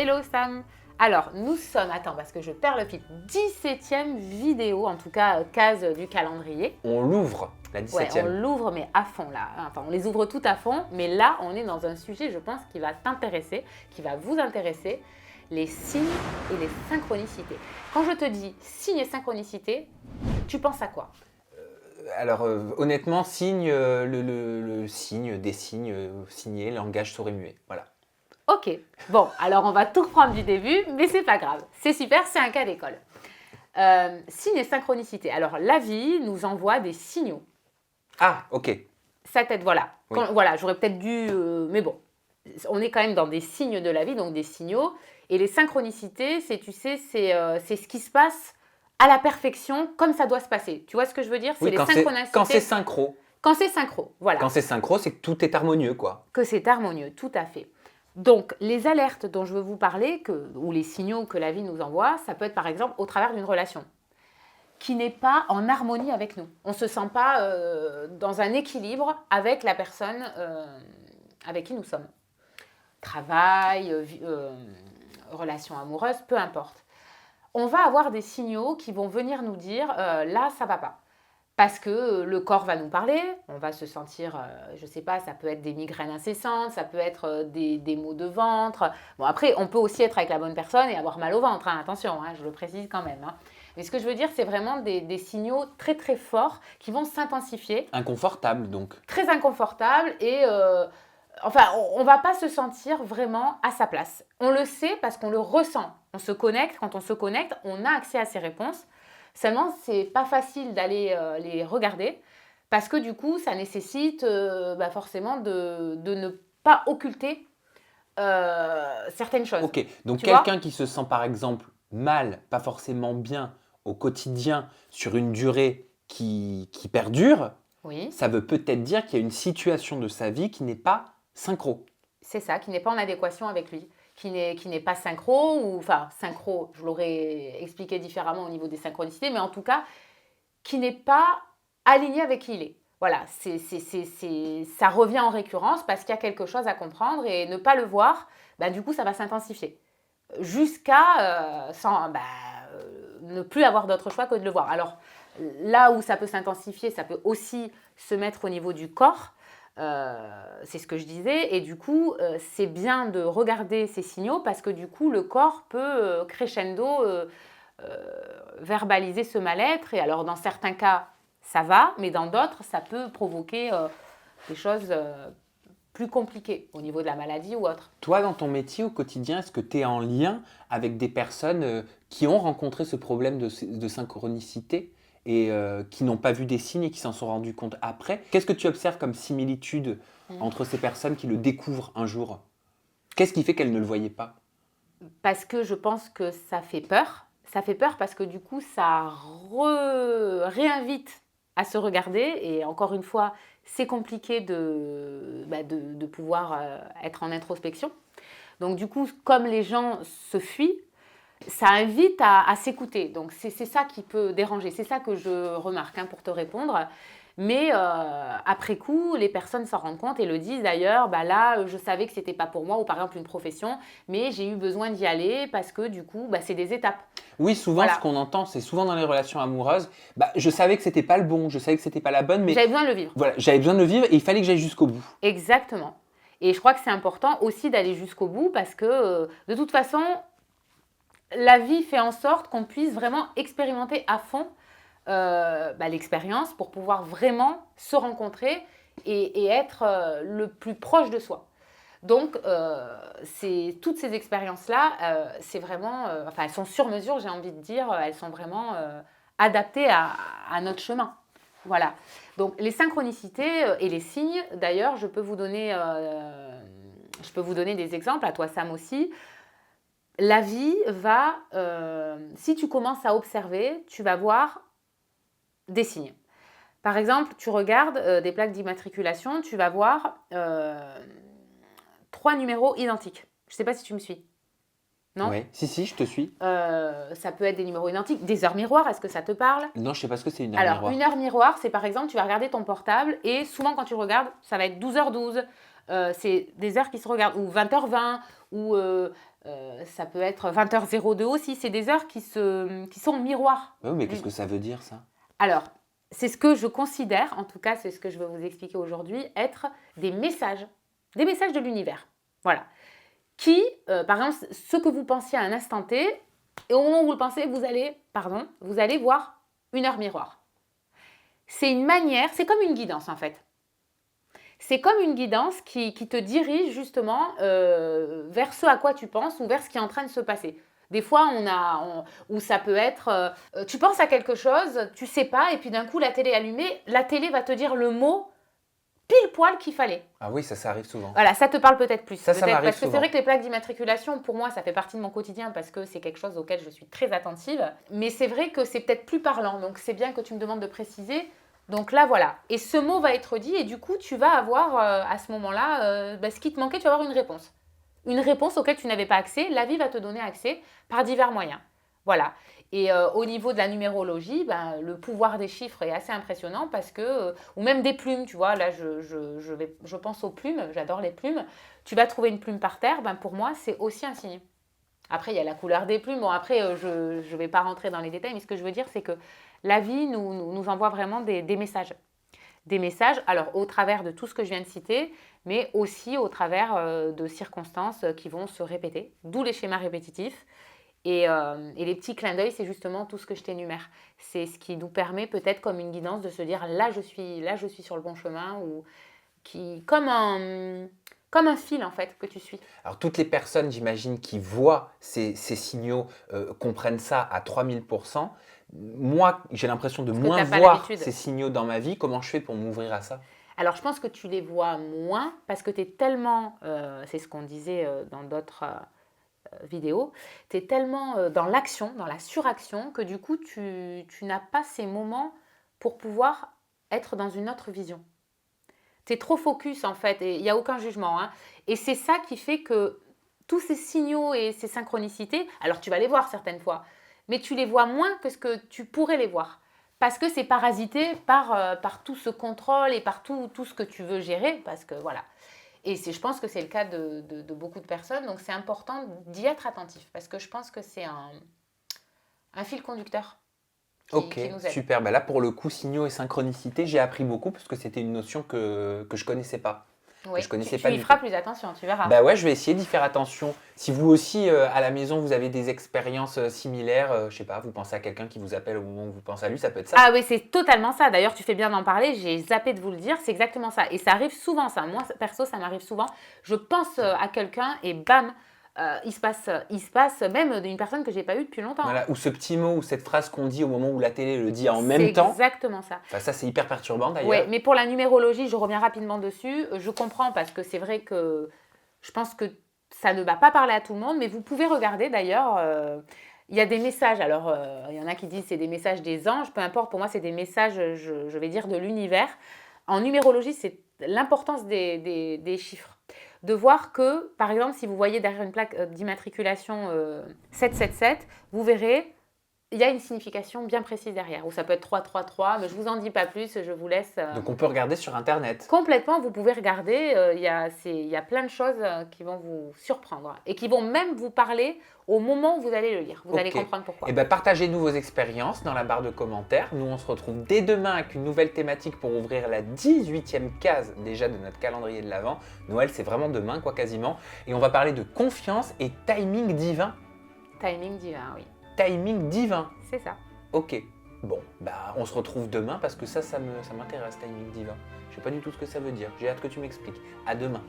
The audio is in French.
Hello Sam. Alors, nous sommes, attends, parce que je perds le fil, 17e vidéo, en tout cas, case du calendrier. On l'ouvre, la Ouais, on 17e. l'ouvre, mais à fond là. Enfin, on les ouvre tout à fond, mais là, on est dans un sujet, je pense, qui va t'intéresser, qui va vous intéresser, les signes et les synchronicités. Quand je te dis signes et synchronicités, tu penses à quoi? Alors, honnêtement, signe, le signe, des signes, signé, langage sourd et muet. Voilà. Ok, bon, alors on va tout reprendre du début, mais c'est pas grave. C'est super, c'est un cas d'école. Signes et synchronicités. Alors, la vie nous envoie des signaux. Ah, ok. Ça t'aide, voilà. Oui. Voilà, j'aurais peut-être dû... mais bon, on est quand même dans des signes de la vie, donc des signaux. Et les synchronicités, tu sais, c'est ce qui se passe à la perfection, comme ça doit se passer. Tu vois ce que je veux dire? Oui, les quand synchronicités. c'est synchro. Quand c'est synchro, voilà. Quand c'est synchro, c'est que tout est harmonieux, quoi. Que c'est harmonieux, tout à fait. Donc, les alertes dont je veux vous parler, ou les signaux que la vie nous envoie, ça peut être par exemple au travers d'une relation qui n'est pas en harmonie avec nous. On ne se sent pas dans un équilibre avec la personne avec qui nous sommes. Travail, relation amoureuse, peu importe. On va avoir des signaux qui vont venir nous dire là, ça ne va pas. Parce que le corps va nous parler, on va se sentir, je ne sais pas, ça peut être des migraines incessantes, ça peut être des maux de ventre. Bon, après, on peut aussi être avec la bonne personne et avoir mal au ventre, hein, attention, hein, je le précise quand même. Hein. Mais ce que je veux dire, c'est vraiment des signaux très très forts qui vont s'intensifier. Inconfortable, donc. Très inconfortables et enfin, on ne va pas se sentir vraiment à sa place. On le sait parce qu'on le ressent. On se connecte, quand on se connecte, on a accès à ces réponses. Seulement, c'est pas facile d'aller les regarder parce que du coup, ça nécessite forcément de ne pas occulter certaines choses. Ok, donc Tu vois? quelqu'un qui se sent par exemple mal, pas forcément bien au quotidien sur une durée qui perdure, Oui, ça veut peut-être dire qu'il y a une situation de sa vie qui n'est pas synchro. c'est ça, qui n'est pas en adéquation avec lui, qui n'est pas synchro, ou enfin synchro, je l'aurais expliqué différemment au niveau des synchronicités, mais en tout cas, qui n'est pas aligné avec qui il est. Voilà, ça revient en récurrence parce qu'il y a quelque chose à comprendre et ne pas le voir, bah, du coup, ça va s'intensifier jusqu'à ne plus avoir d'autre choix que de le voir. Alors, là où ça peut s'intensifier, ça peut aussi se mettre au niveau du corps. C'est ce que je disais. Et du coup, c'est bien de regarder ces signaux parce que du coup, le corps peut crescendo verbaliser ce mal-être. Et alors, dans certains cas, ça va, mais dans d'autres, ça peut provoquer des choses plus compliquées au niveau de la maladie ou autre. Toi, dans ton métier au quotidien, est-ce que tu es en lien avec des personnes qui ont rencontré ce problème de synchronicité et qui n'ont pas vu des signes et qui s'en sont rendus compte après? Qu'est-ce que tu observes comme similitude entre ces personnes qui le découvrent un jour? Qu'est-ce qui fait qu'elles ne le voyaient pas? Parce que je pense que ça fait peur. Ça fait peur parce que du coup, ça réinvite à se regarder. Et encore une fois, c'est compliqué de pouvoir être en introspection. Donc du coup, comme les gens se fuient, ça invite à s'écouter. Donc c'est ça qui peut déranger. C'est ça que je remarque hein, pour te répondre. Mais après coup, les personnes s'en rendent compte et le disent d'ailleurs, bah là, je savais que c'était pas pour moi, ou par exemple une profession, mais j'ai eu besoin d'y aller parce que du coup, bah, c'est des étapes. Oui, souvent, Voilà. ce qu'on entend, c'est souvent dans les relations amoureuses, bah, je savais que c'était pas le bon, je savais que c'était pas la bonne, mais J'avais besoin de le vivre. voilà, j'avais besoin de le vivre et il fallait que j'aille jusqu'au bout. Exactement. Et je crois que c'est important aussi d'aller jusqu'au bout parce que de toute façon, la vie fait en sorte qu'on puisse vraiment expérimenter à fond l'expérience pour pouvoir vraiment se rencontrer et être le plus proche de soi. Donc, toutes ces expériences-là, c'est vraiment, enfin, elles sont sur mesure, j'ai envie de dire, elles sont vraiment adaptées à notre chemin. Voilà. Donc, les synchronicités et les signes, d'ailleurs, je peux vous donner des exemples, à toi Sam aussi. La vie va, si tu commences à observer, tu vas voir des signes. Par exemple, tu regardes des plaques d'immatriculation, tu vas voir 3 numéros identiques. Je ne sais pas si tu me suis. Non? Oui, si, je te suis. Ça peut être des numéros identiques. Des heures miroirs, est-ce que ça te parle? Non, je sais pas ce que c'est une heure Alors, miroir. une heure miroir, c'est par exemple, tu vas regarder ton portable et souvent quand tu regardes, ça va être 12h12. C'est des heures qui se regardent, ou 20h20, ou Ça peut être 20h02 aussi. C'est des heures qui sont miroirs. Oui, mais qu'est-ce que ça veut dire, ça? Alors, c'est ce que je considère, en tout cas, c'est ce que je vais vous expliquer aujourd'hui, être des messages de l'univers. Voilà. Qui, par exemple, ce que vous pensiez à un instant T, et au moment où vous le pensez, vous allez voir une heure miroir. C'est une manière, c'est comme une guidance en fait. C'est comme une guidance qui te dirige justement vers ce à quoi tu penses ou vers ce qui est en train de se passer. Des fois, ou ça peut être, tu penses à quelque chose, tu sais pas, et puis d'un coup, la télé est allumée, la télé va te dire le mot pile poil qu'il fallait. Ah oui, ça arrive souvent. Voilà, ça te parle peut-être plus. Ça m'arrive parce que souvent. c'est vrai que les plaques d'immatriculation, pour moi, ça fait partie de mon quotidien parce que c'est quelque chose auquel je suis très attentive. Mais c'est vrai que c'est peut-être plus parlant, donc c'est bien que tu me demandes de préciser. Donc là, voilà. Et ce mot va être dit et du coup, tu vas avoir à ce moment-là, ce qui te manquait, tu vas avoir une réponse. Une réponse auquel tu n'avais pas accès. La vie va te donner accès par divers moyens. Voilà. Et au niveau de la numérologie, le pouvoir des chiffres est assez impressionnant parce que, ou même des plumes, tu vois, là je pense aux plumes, j'adore les plumes. Tu vas trouver une plume par terre, pour moi c'est aussi un signe. Après il y a la couleur des plumes, bon après je ne vais pas rentrer dans les détails, mais ce que je veux dire c'est que la vie nous envoie vraiment des messages. Des messages, alors au travers de tout ce que je viens de citer, mais aussi au travers de circonstances qui vont se répéter, d'où les schémas répétitifs. Et les petits clins d'œil, c'est justement tout ce que je t'énumère. C'est ce qui nous permet peut-être comme une guidance de se dire là je suis sur le bon chemin ou comme un fil en fait que tu suis. Alors toutes les personnes, j'imagine, qui voient ces signaux comprennent ça à 3000%. Moi, j'ai l'impression de moins voir ces signaux dans ma vie. Comment je fais pour m'ouvrir à ça? Alors je pense que tu les vois moins parce que tu es tellement, c'est ce qu'on disait dans d'autres vidéo, tu es tellement dans l'action, dans la suraction, que du coup, tu n'as pas ces moments pour pouvoir être dans une autre vision. Tu es trop focus en fait, et il n'y a aucun jugement. Hein. Et c'est ça qui fait que tous ces signaux et ces synchronicités, alors tu vas les voir certaines fois, mais tu les vois moins que ce que tu pourrais les voir. Parce que c'est parasité par tout ce contrôle et par tout ce que tu veux gérer, parce que voilà. Et je pense que c'est le cas de beaucoup de personnes. Donc, c'est important d'y être attentif parce que je pense que c'est un fil conducteur qui nous aide. Super. Là, pour le coup, signaux et synchronicité, j'ai appris beaucoup parce que c'était une notion que je ne connaissais pas. Oui, tu y feras plus attention, tu verras. Ouais, je vais essayer d'y faire attention. Si vous aussi, à la maison, vous avez des expériences similaires, je sais pas, vous pensez à quelqu'un qui vous appelle au moment où vous pensez à lui, ça peut être ça. Ah oui, c'est totalement ça. D'ailleurs, tu fais bien d'en parler, j'ai zappé de vous le dire, c'est exactement ça. Et ça arrive souvent, ça. Moi, perso, ça m'arrive souvent. Je pense à quelqu'un et bam, il se passe même d'une personne que j'ai pas eue depuis longtemps. Voilà, ou ce petit mot ou cette phrase qu'on dit au moment où la télé le dit en même temps. C'est exactement ça. Enfin, ça, c'est hyper perturbant d'ailleurs. Oui, mais pour la numérologie, je reviens rapidement dessus. Je comprends parce que c'est vrai que je pense que ça ne va pas parler à tout le monde, mais vous pouvez regarder d'ailleurs. Il y a des messages. Alors, il y en a qui disent que c'est des messages des anges. Peu importe, pour moi, c'est des messages, je vais dire, de l'univers. En numérologie, c'est l'importance des chiffres. De voir que, par exemple, si vous voyez derrière une plaque d'immatriculation 777, vous verrez, il y a une signification bien précise derrière. Ou ça peut être 333, mais je ne vous en dis pas plus, je vous laisse... Donc, on peut regarder sur Internet. Complètement, vous pouvez regarder. Il y a plein de choses qui vont vous surprendre et qui vont même vous parler au moment où vous allez le lire. Vous allez comprendre pourquoi. Et partagez-nous vos expériences dans la barre de commentaires. Nous, on se retrouve dès demain avec une nouvelle thématique pour ouvrir la 18e case déjà de notre calendrier de l'Avent. Noël, c'est vraiment demain, quoi, quasiment. Et on va parler de confiance et timing divin. Timing divin, oui. Timing divin. C'est ça. Ok. Bon, on se retrouve demain parce que ça m'intéresse, timing divin. Je sais pas du tout ce que ça veut dire. J'ai hâte que tu m'expliques. À demain.